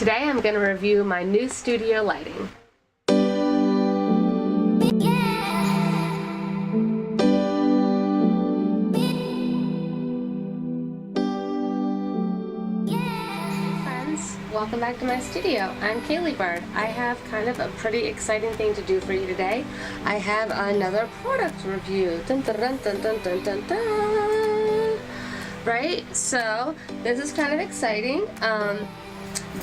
Today I'm going to review my new studio lighting. Welcome back to my studio. I'm Caleigh Bird. I have kind of a pretty exciting thing to do for you today. I have another product review. Dun, dun, dun, dun, dun, dun, dun, dun. Right? So this is kind of exciting.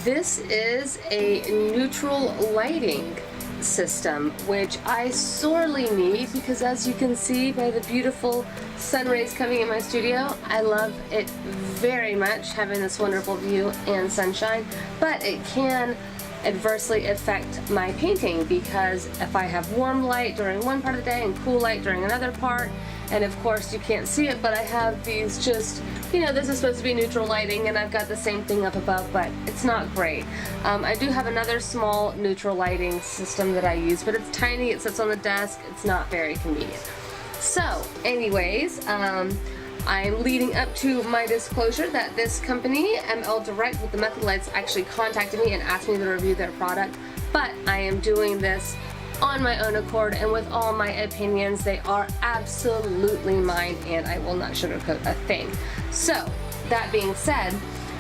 This is a neutral lighting system, which I sorely need because, as you can see by the beautiful sun rays coming in my studio, I love it very much, having this wonderful view and sunshine, but it can adversely affect my painting because if I have warm light during one part of the day and cool light during another part, and of course you can't see it, but I have these just, you know, this is supposed to be neutral lighting and I've got the same thing up above, but it's not great. I do have another small neutral lighting system that I use, but it's tiny, it sits on the desk, it's not very convenient. So anyways, I'm leading up to my disclosure that this company, ML Direct with the Method Lights, actually contacted me and asked me to review their product, but I am doing this on my own accord and with all my opinions. They are absolutely mine and I will not sugarcoat a thing. So that being said,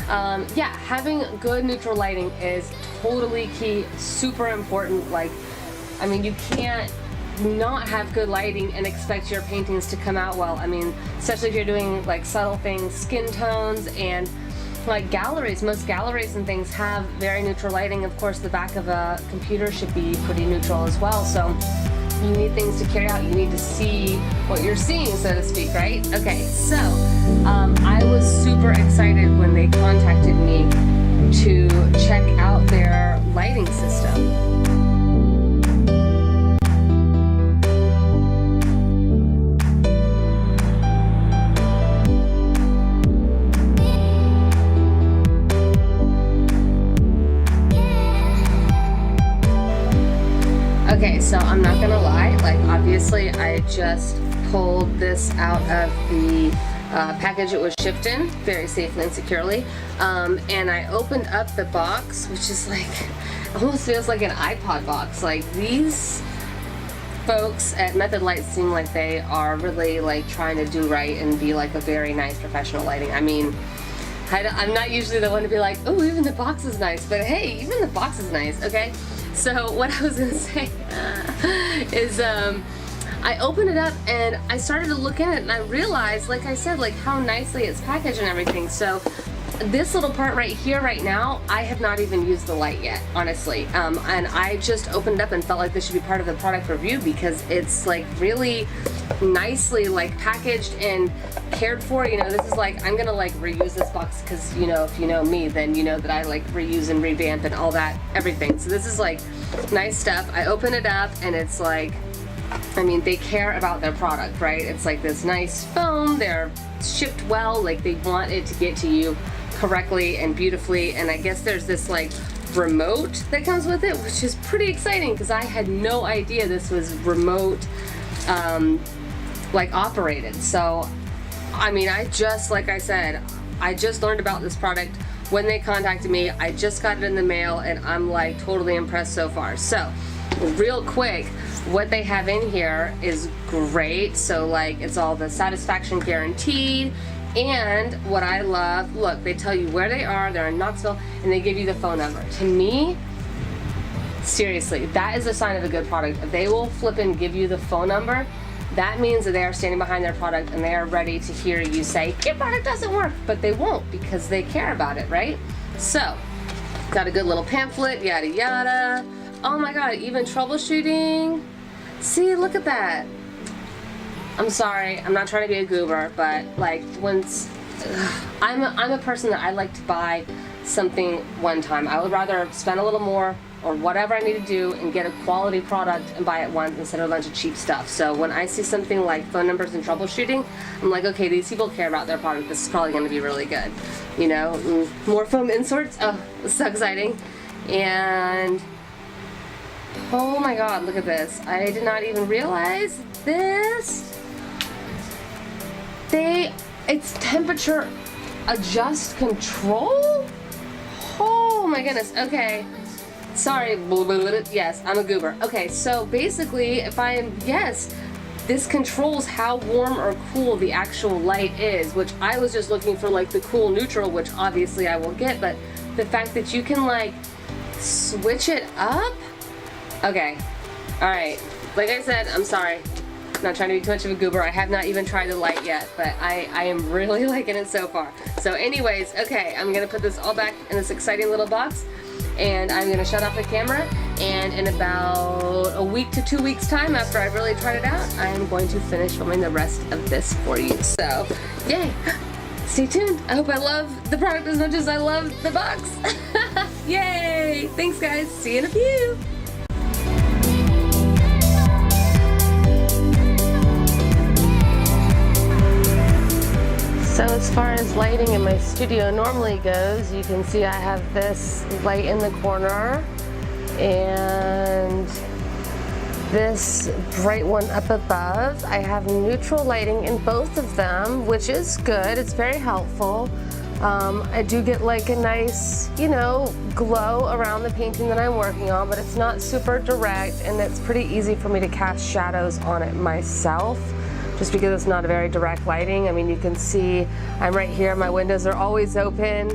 yeah, having good neutral lighting is totally key, super important. Like, I mean, you can't not have good lighting and expect your paintings to come out well. I mean, especially if you're doing like subtle things, skin tones, and like galleries. Most galleries and things have very neutral lighting. Of course, the back of a computer should be pretty neutral as well. So you need things to carry out. You need to see what you're seeing, so to speak, right? Okay, so I was super excited when they contacted me to check out their lighting system. Okay, so I'm not gonna lie, like obviously I just pulled this out of the package it was shipped in, very safely and securely, and I opened up the box, which is like, almost feels like an iPod box. Like, these folks at Method Lights seem like they are really like trying to do right and be like a very nice professional lighting. I mean, I'm not usually the one to be like, oh, even the box is nice, but hey, even the box is nice, okay? So what I was gonna say is I opened it up and I started to look in it and I realized, like I said, like how nicely it's packaged and everything. So this little part right here right now, I have not even used the light yet, honestly. And I just opened it up and felt like this should be part of the product review because it's like really nicely like packaged and cared for. You know, this is like, I'm gonna like reuse this box because, you know, if you know me, then you know that I like reuse and revamp and all that, everything. So this is like nice stuff. I open it up and it's like, I mean, they care about their product, right? It's like this nice foam, they're shipped well, like they want it to get to you correctly and beautifully. And I guess there's this like remote that comes with it, which is pretty exciting because I had no idea this was remote like operated. So I mean, I just, like I said, I just learned about this product when they contacted me. I just got it in the mail and I'm like totally impressed so far. So real quick, what they have in here is great. So like, it's all the satisfaction guaranteed. And what I love, look, they tell you where they are, they're in Knoxville, and they give you the phone number. To me, seriously, that is a sign of a good product. If they will flip and give you the phone number, that means that they are standing behind their product and they are ready to hear you say, your product doesn't work, but they won't because they care about it, right? So, got a good little pamphlet, yada yada. Oh my god, even troubleshooting. See, look at that. I'm sorry, I'm not trying to be a goober, but like once, I'm a person that I like to buy something one time. I would rather spend a little more or whatever I need to do and get a quality product and buy it once instead of a bunch of cheap stuff. So when I see something like phone numbers and troubleshooting, I'm like, okay, these people care about their product. This is probably going to be really good. You know, more foam inserts. Oh, it's so exciting. And oh my god, look at this. I did not even realize this. It's temperature adjust control? Oh my goodness. Okay. Sorry. Yes, I'm a goober. Okay, so basically, yes, this controls how warm or cool the actual light is, which I was just looking for like the cool neutral, which obviously I will get, but the fact that you can like switch it up? Okay. Alright. Like I said, I'm sorry. I'm not trying to be too much of a goober. I have not even tried the light yet, but I am really liking it so far. So anyways, okay, I'm gonna put this all back in this exciting little box, and I'm gonna shut off the camera, and in about a week to 2 weeks time, after I've really tried it out, I'm going to finish filming the rest of this for you. So, yay! Stay tuned. I hope I love the product as much as I love the box. Yay! Thanks guys, see you in a few! So as far as lighting in my studio normally goes, you can see I have this light in the corner and this bright one up above. I have neutral lighting in both of them, which is good. It's very helpful. I do get like a nice, you know, glow around the painting that I'm working on, but it's not super direct, and it's pretty easy for me to cast shadows on it myself, just because it's not a very direct lighting. I mean, you can see I'm right here, my windows are always open,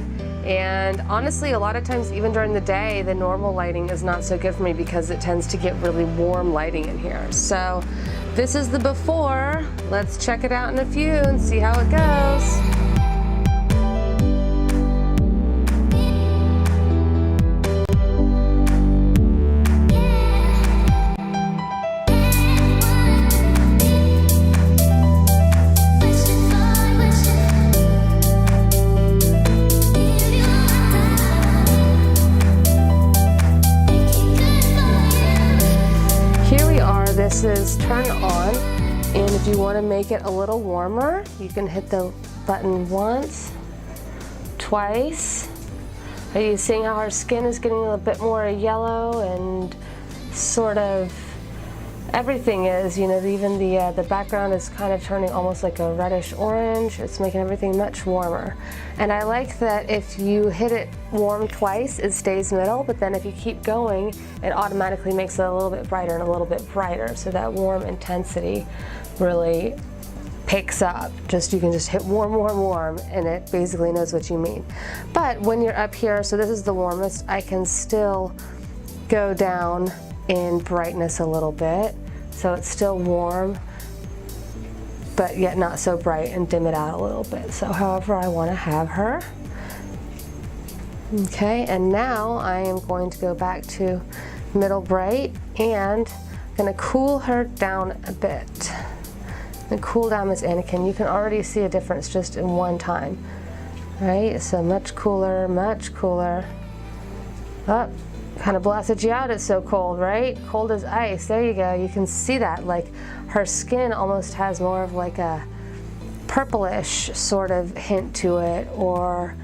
and honestly, a lot of times, even during the day, the normal lighting is not so good for me because it tends to get really warm lighting in here. So this is the before. Let's check it out in a few and see how it goes. This is turn on, and if you want to make it a little warmer, you can hit the button once, twice. Are you seeing how our skin is getting a bit more yellow, and sort of everything is, you know, even the background is kind of turning almost like a reddish orange. It's making everything much warmer. And I like that if you hit it warm twice, it stays middle, but then if you keep going, it automatically makes it a little bit brighter and a little bit brighter. So that warm intensity really picks up. You can just hit warm, warm, warm, and it basically knows what you mean. But when you're up here, so this is the warmest, I can still go down in brightness a little bit. So it's still warm, but yet not so bright, and dim it out a little bit. So however I want to have her. Okay, and now I am going to go back to middle bright, and I'm going to cool her down a bit. And cool down Miss Anakin. You can already see a difference just in one time. Right, so much cooler, much cooler. Up. Kind of blasted you out, it's so cold, right? Cold as ice. There you go. You can see that, like her skin almost has more of like a purplish sort of hint to it, or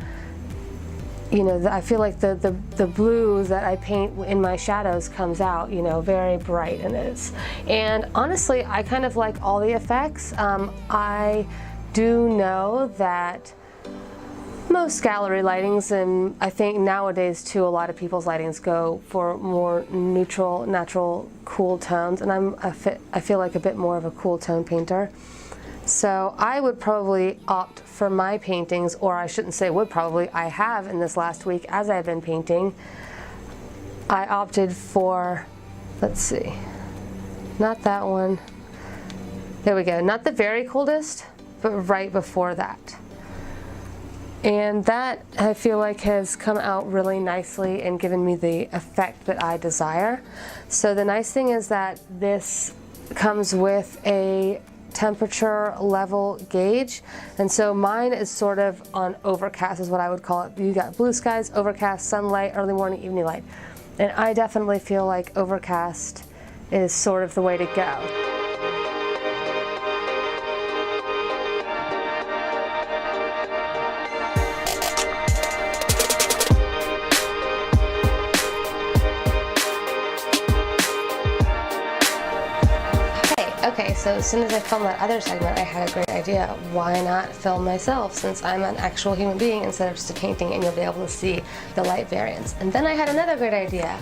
you know, I feel like the blue that I paint in my shadows comes out, you know, very bright in it. And honestly, I kind of like all the effects. I do know that most gallery lightings, and I think nowadays too, a lot of people's lightings go for more neutral, natural, cool tones, and I feel like a bit more of a cool tone painter. So I would probably opt for my paintings, or I shouldn't say would probably, I have in this last week as I've been painting, I opted for, let's see, not that one, there we go, not the very coldest, but right before that. And that, I feel like, has come out really nicely and given me the effect that I desire. So the nice thing is that this comes with a temperature level gauge, and so mine is sort of on overcast is what I would call it. You got blue skies, overcast, sunlight, early morning, evening light. And I definitely feel like overcast is sort of the way to go. Okay, so so as soon as I filmed that other segment, I had a great idea. Why not film myself, since I'm an actual human being instead of just a painting, and you'll be able to see the light variance. And then I had another great idea.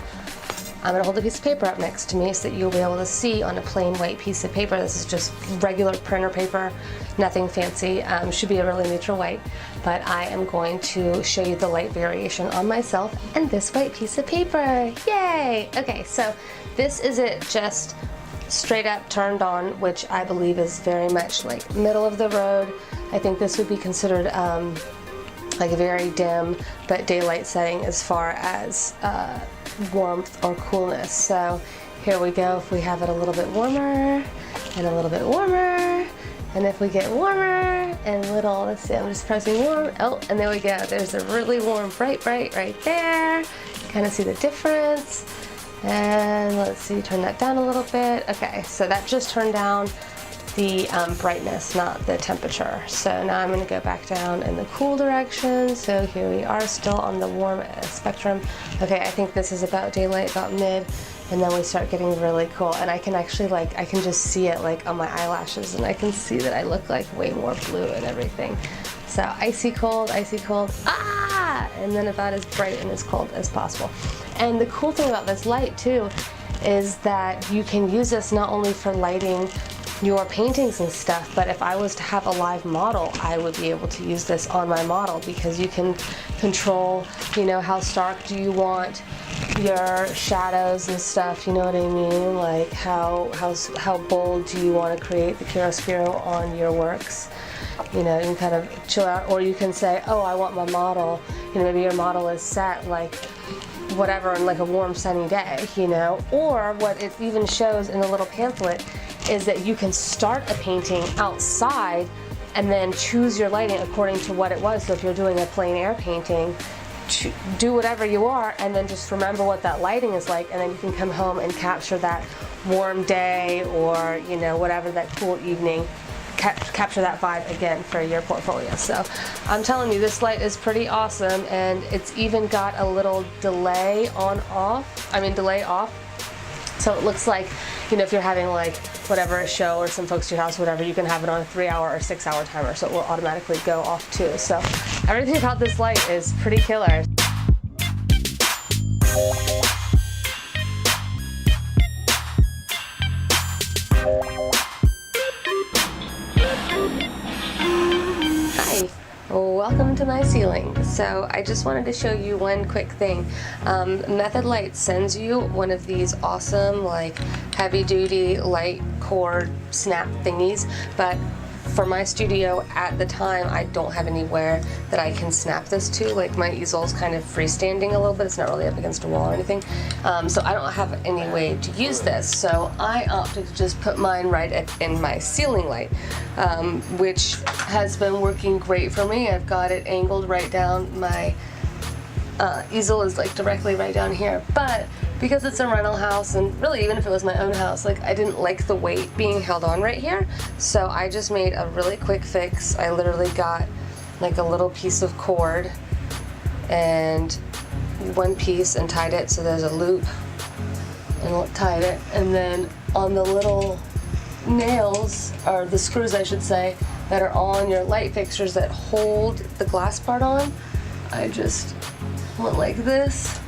I'm going to hold a piece of paper up next to me so that you'll be able to see on a plain white piece of paper. This is just regular printer paper, nothing fancy. Should be a really neutral white, but I am going to show you the light variation on myself and this white piece of paper. Yay! Okay, so this is it just straight up turned on, which I believe is very much like middle of the road. I think this would be considered like a very dim but daylight setting as far as warmth or coolness. So here we go. If we have it a little bit warmer and a little bit warmer, and if we get warmer and little, let's see, I'm just pressing warm. Oh, and there we go. There's a really warm bright right there. Kind of see the difference. And let's see, turn that down a little bit. Okay, so that just turned down the brightness, not the temperature. So now I'm going to go back down in the cool direction. So here we are, still on the warm spectrum. Okay, I think this is about daylight, about mid, and then we start getting really cool. And I can actually I can just see it like on my eyelashes, and I can see that I look like way more blue and everything. So icy cold, ah! And then about as bright and as cold as possible. And the cool thing about this light too is that you can use this not only for lighting your paintings and stuff, but if I was to have a live model, I would be able to use this on my model, because you can control, you know, how stark do you want your shadows and stuff, you know what I mean? Like how bold do you want to create the chiaroscuro on your works? You know, you can kind of chill out, or you can say, oh, I want my model, you know, maybe your model is set like whatever on like a warm sunny day, you know, or what it even shows in the little pamphlet is that you can start a painting outside and then choose your lighting according to what it was. So if you're doing a plein air painting, do whatever you are, and then just remember what that lighting is like, and then you can come home and capture that warm day, or, you know, whatever, that cool evening, capture that vibe again for your portfolio. So I'm telling you, this light is pretty awesome, and it's even got a little delay off. So it looks like, you know, if you're having like whatever, a show or some folks to your house, whatever, you can have it on a 3-hour or 6-hour timer, so it will automatically go off too. So everything about this light is pretty killer. Hi, welcome to my ceiling. So I just wanted to show you one quick thing. Method Light sends you one of these awesome, like, heavy-duty light cord snap thingies, but for my studio at the time, I don't have anywhere that I can snap this to. Like, my easel's kind of freestanding a little bit. It's not really up against a wall or anything. So I don't have any way to use this. So I opted to just put mine right in my ceiling light, which has been working great for me. I've got it angled right down. My easel is like directly right down here. But because it's a rental house, and really even if it was my own house, like, I didn't like the weight being held on right here, so I just made a really quick fix. I literally got like a little piece of cord and one piece and tied it so there's a loop, and tied it, and then on the little nails, or the screws I should say, that are on your light fixtures that hold the glass part on, I just went like this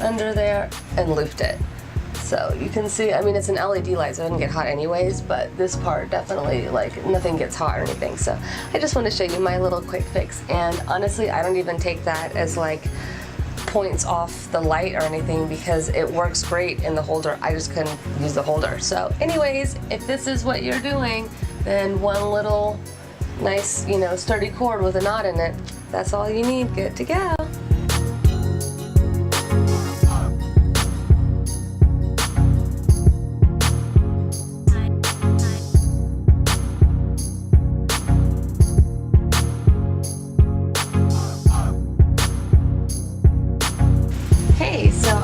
under there and looped it. So you can see, I mean, it's an LED light, so it doesn't get hot anyways, but this part definitely, like, nothing gets hot or anything. So I just want to show you my little quick fix, and honestly, I don't even take that as like points off the light or anything, because it works great in the holder. I just couldn't use the holder. So anyways, if this is what you're doing, then one little nice, you know, sturdy cord with a knot in it, that's all you need. Good to go.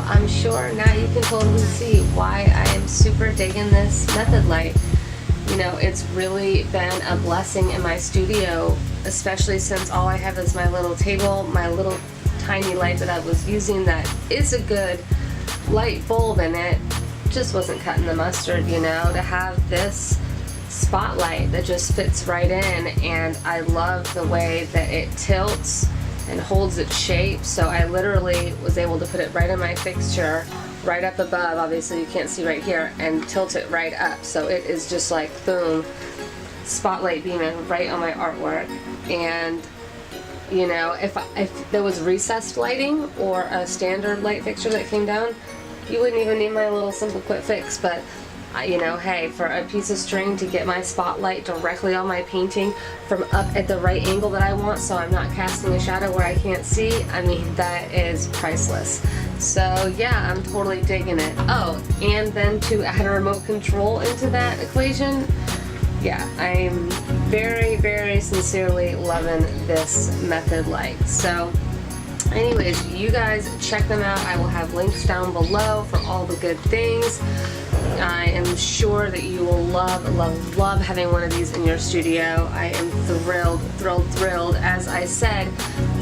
I'm sure now you can totally see why I am super digging this method light. You know, it's really been a blessing in my studio, especially since all I have is my little table, my little tiny light that I was using that is a good light bulb in it. Just wasn't cutting the mustard, you know, to have this spotlight that just fits right in, and I love the way that it tilts and holds its shape. So I literally was able to put it right in my fixture, right up above, obviously you can't see right here, and tilt it right up. So it is just like boom, spotlight beaming right on my artwork. And you know, if there was recessed lighting or a standard light fixture that came down, you wouldn't even need my little simple quick fix. But you know, hey, for a piece of string to get my spotlight directly on my painting from up at the right angle that I want, so I'm not casting a shadow where I can't see, I mean, that is priceless. So yeah, I'm totally digging it. Oh, and then to add a remote control into that equation, yeah, I'm very, very sincerely loving this method light. So anyways, you guys check them out. I will have links down below for all the good things. I am sure that you will love, love, love having one of these in your studio. I am thrilled, thrilled, thrilled. As I said,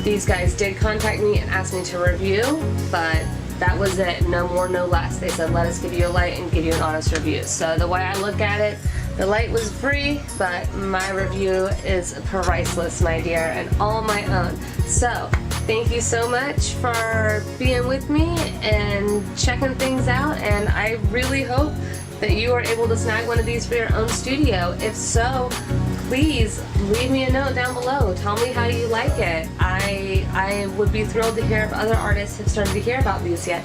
these guys did contact me and ask me to review, but that was it. No more, no less. They said, let us give you a light and give you an honest review. So the way I look at it, the light was free, but my review is priceless, my dear, and all my own. So thank you so much for being with me and checking things out, and I really hope that you are able to snag one of these for your own studio. If so, please leave me a note down below. Tell me how you like it. I would be thrilled to hear if other artists have started to hear about these yet,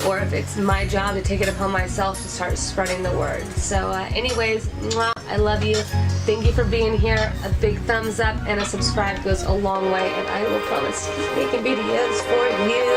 or if it's my job to take it upon myself to start spreading the word. So anyways, mwah, I love you. Thank you for being here. A big thumbs up and a subscribe goes a long way, and I will promise to keep making videos for you.